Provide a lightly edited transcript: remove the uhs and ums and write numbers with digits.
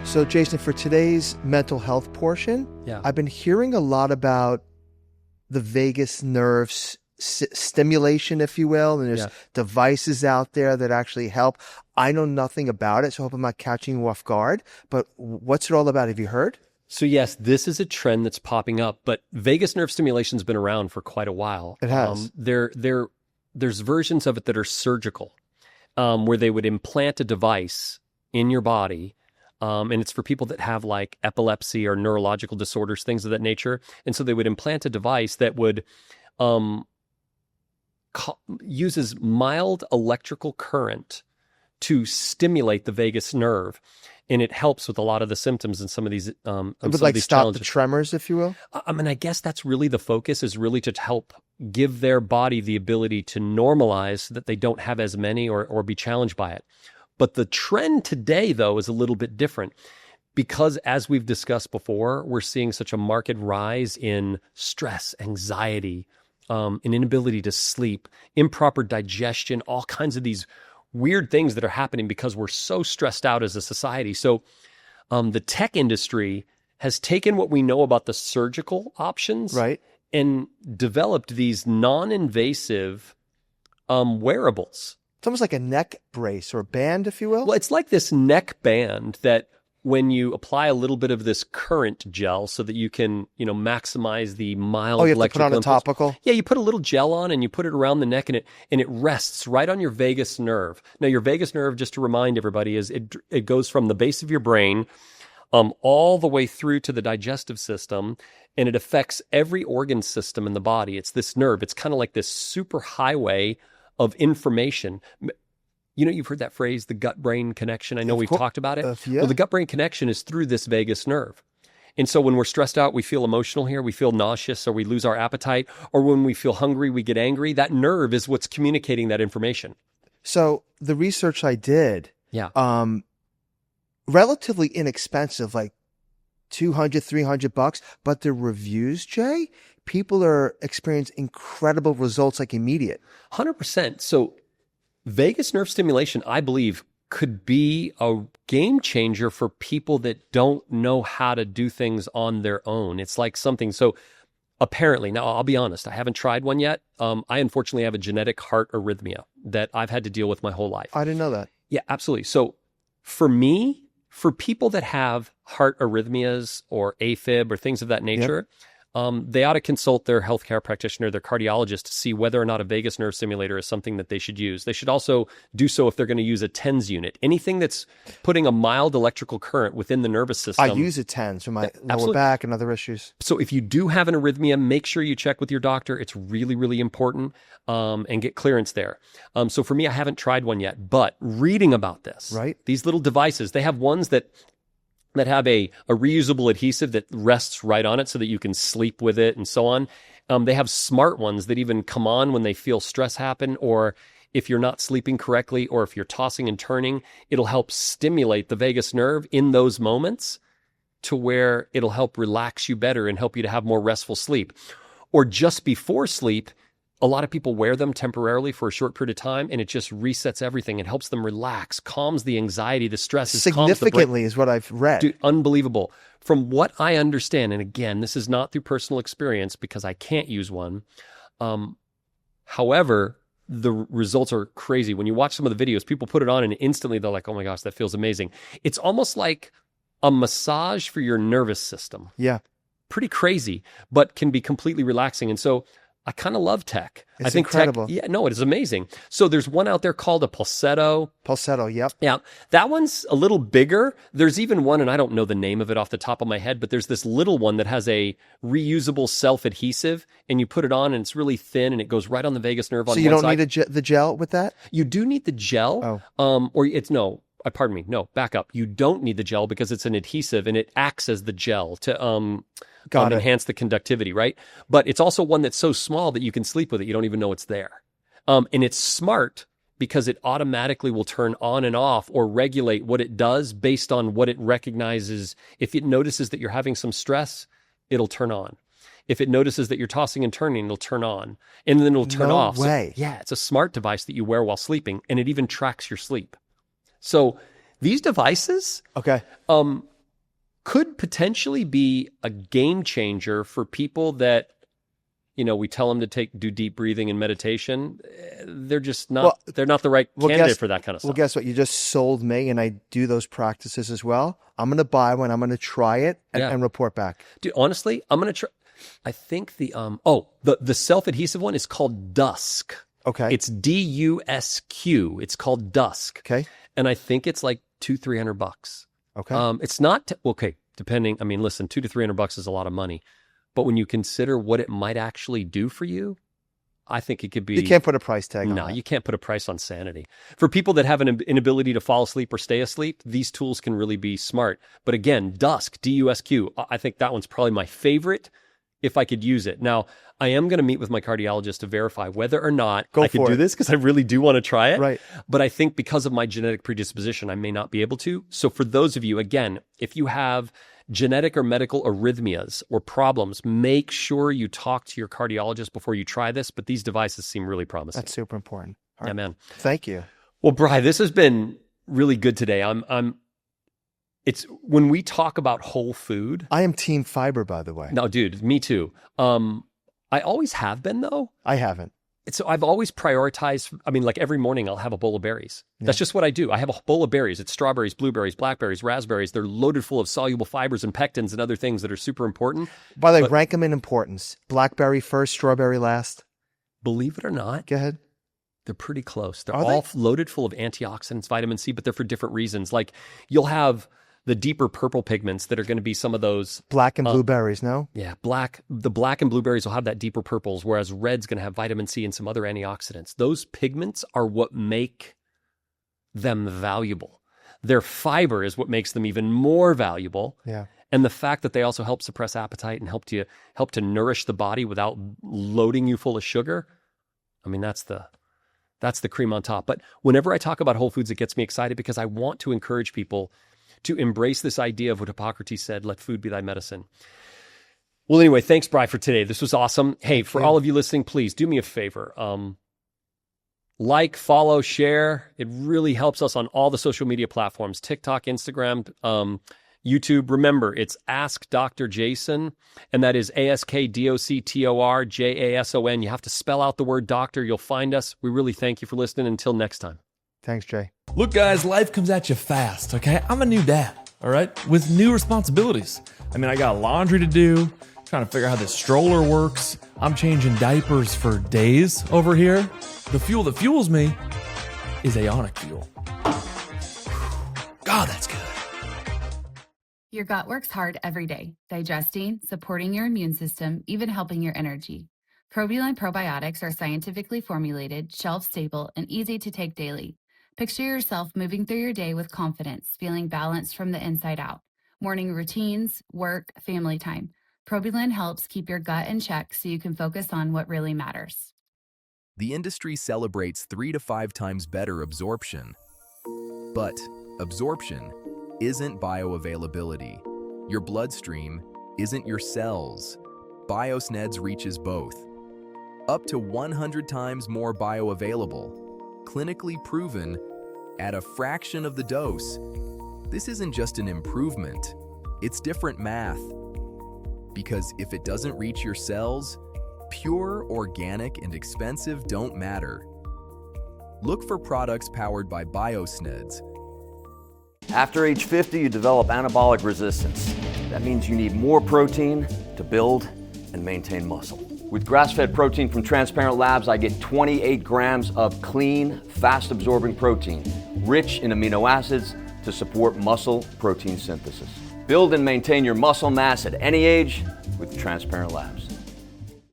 So, Jason, for today's mental health portion, I've been hearing a lot about the vagus nerve stimulation, if you will, and there's devices out there that actually help. I know nothing about it, so I hope I'm not catching you off guard, but what's it all about? Have you heard? So yes, this is a trend that's popping up, but vagus nerve stimulation's been around for quite a while. It has. There's versions of it that are surgical, where they would implant a device in your body, and it's for people that have like epilepsy or neurological disorders, things of that nature. And so they would implant a device that would uses mild electrical current to stimulate the vagus nerve. And it helps with a lot of the symptoms and some of these. It would like stop challenges. The tremors, if you will. I mean, I guess that's really the focus, is really to help give their body the ability to normalize so that they don't have as many or be challenged by it. But the trend today, though, is a little bit different because, as we've discussed before, we're seeing such a marked rise in stress, anxiety, an inability to sleep, improper digestion, all kinds of these weird things that are happening because we're so stressed out as a society. So the tech industry has taken what we know about the surgical options and developed these non-invasive wearables. It's almost like a neck brace or a band, if you will. Well, it's like this neck band that when you apply a little bit of this current gel so that you can, maximize the mild you have electrical to put on a topical? Yeah, you put a little gel on and you put it around the neck and it rests right on your vagus nerve. Now, your vagus nerve, just to remind everybody, is it goes from the base of your brain all the way through to the digestive system, and it affects every organ system in the body. It's this nerve. It's kind of like this super highway of information. You've heard that phrase, the gut-brain connection. I know we've talked about it. Yeah. Well, the gut-brain connection is through this vagus nerve. And so when we're stressed out, we feel emotional here, we feel nauseous, or we lose our appetite, or when we feel hungry, we get angry. That nerve is what's communicating that information. So the research I did, relatively inexpensive, like $200, $300, but the reviews, Jay, people are experiencing incredible results, like immediate. 100%. So vagus nerve stimulation, I believe, could be a game changer for people that don't know how to do things on their own. It's like something. So apparently, now I'll be honest, I haven't tried one yet. I unfortunately have a genetic heart arrhythmia that I've had to deal with my whole life. I didn't know that. Yeah, absolutely. So for me, for people that have heart arrhythmias or AFib or things of that nature, they ought to consult their healthcare practitioner, their cardiologist, to see whether or not a vagus nerve stimulator is something that they should use. They should also do so if they're going to use a TENS unit. Anything that's putting a mild electrical current within the nervous system. I use a TENS for my lower back and other issues. So if you do have an arrhythmia, make sure you check with your doctor. It's really, really important, and get clearance there. So for me, I haven't tried one yet, but reading about this, these little devices, they have ones that have a reusable adhesive that rests right on it so that you can sleep with it and so on. They have smart ones that even come on when they feel stress happen, or if you're not sleeping correctly, or if you're tossing and turning, it'll help stimulate the vagus nerve in those moments to where it'll help relax you better and help you to have more restful sleep. Or just before sleep, a lot of people wear them temporarily for a short period of time, and it just resets everything. It helps them relax, calms the anxiety, the stress. Significantly is what I've read. Dude, unbelievable. From what I understand, and again, this is not through personal experience because I can't use one. However, the results are crazy. When you watch some of the videos, people put it on and instantly they're like, oh my gosh, that feels amazing. It's almost like a massage for your nervous system. Yeah. Pretty crazy, but can be completely relaxing. And so I kind of love tech. It's I think incredible. It is amazing. So there's one out there called a Pulsetto. Pulsetto, yep. Yeah, that one's a little bigger. There's even one, and I don't know the name of it off the top of my head, but there's this little one that has a reusable self-adhesive, and you put it on, and it's really thin, and it goes right on the vagus nerve on one side. So you don't need the gel with that? You do need the gel. Pardon me. No, back up. You don't need the gel because it's an adhesive, and it acts as the gel to enhance the conductivity, right? But it's also one that's so small that you can sleep with it. You don't even know it's there. And it's smart because it automatically will turn on and off or regulate what it does based on what it recognizes. If it notices that you're having some stress, it'll turn on. If it notices that you're tossing and turning, it'll turn on. And then it'll turn off. No way. So, yeah, it's a smart device that you wear while sleeping, and it even tracks your sleep. So these devices, could potentially be a game changer for people that, we tell them to do deep breathing and meditation. They're just not, they're not the right candidate for that kind of stuff. Well, guess what? You just sold me, and I do those practices as well. I'm going to buy one. I'm going to try it and report back. Dude, honestly, I'm going to try. I think the self-adhesive one is called Dusk. Okay. It's DUSQ. It's called Dusk. Okay. And I think it's like $200-$300. Okay. It's not, depending. I mean, listen, $200 to $300 is a lot of money. But when you consider what it might actually do for you, I think it could be... You can't put a price tag on it. No, you can't put a price on sanity. For people that have an inability to fall asleep or stay asleep, these tools can really be smart. But again, Dusk, DUSQ, I think that one's probably my favorite if I could use it. Now, I am going to meet with my cardiologist to verify whether or not I can do this, because I really do want to try it. Right. But I think because of my genetic predisposition, I may not be able to. So for those of you, again, if you have genetic or medical arrhythmias or problems, make sure you talk to your cardiologist before you try this. But these devices seem really promising. That's super important. Yeah, man. Thank you. Well, Bri, this has been really good today. It's when we talk about whole food. I am team fiber, by the way. No, dude, me too. I always have been, though. I haven't. So I've always prioritized, like every morning I'll have a bowl of berries. Yeah. That's just what I do. I have a bowl of berries. It's strawberries, blueberries, blackberries, raspberries. They're loaded full of soluble fibers and pectins and other things that are super important. By the way, rank them in importance. Blackberry first, strawberry last. Believe it or not. Go ahead. They're pretty close. They're all loaded full of antioxidants, vitamin C, but they're for different reasons. Like you'll have the deeper purple pigments that are going to be some of those black and blueberries, no? Yeah, the black and blueberries will have that deeper purples, whereas red's going to have vitamin C and some other antioxidants. Those pigments are what make them valuable. Their fiber is what makes them even more valuable. Yeah. And the fact that they also help suppress appetite and help to nourish the body without loading you full of sugar. That's the cream on top. But whenever I talk about whole foods, it gets me excited because I want to encourage people to embrace this idea of what Hippocrates said, let food be thy medicine. Well, anyway, thanks, Bri, for today. This was awesome. Hey, for all of you listening, please do me a favor. Like, follow, share. It really helps us on all the social media platforms, TikTok, Instagram, YouTube. Remember, it's Ask Dr. Jason, and that is AskDoctorJason. You have to spell out the word doctor. You'll find us. We really thank you for listening. Until next time. Thanks, Jay. Look, guys, life comes at you fast, okay? I'm a new dad, all right? With new responsibilities. I got laundry to do, trying to figure out how this stroller works. I'm changing diapers for days over here. The fuel that fuels me is Aonic fuel. God, that's good. Your gut works hard every day, digesting, supporting your immune system, even helping your energy. Probuline probiotics are scientifically formulated, shelf-stable, and easy to take daily. Picture yourself moving through your day with confidence, feeling balanced from the inside out. Morning routines, work, family time. Probuline helps keep your gut in check so you can focus on what really matters. The industry celebrates 3 to 5 times better absorption. But absorption isn't bioavailability. Your bloodstream isn't your cells. BioSneds reaches both. Up to 100 times more bioavailable, clinically proven at a fraction of the dose. This isn't just an improvement, it's different math. Because if it doesn't reach your cells, pure, organic, and expensive don't matter. Look for products powered by BioSneds. After age 50, you develop anabolic resistance. That means you need more protein to build and maintain muscle. With grass-fed protein from Transparent Labs, I get 28 grams of clean, fast-absorbing protein, rich in amino acids to support muscle protein synthesis. Build and maintain your muscle mass at any age with Transparent Labs.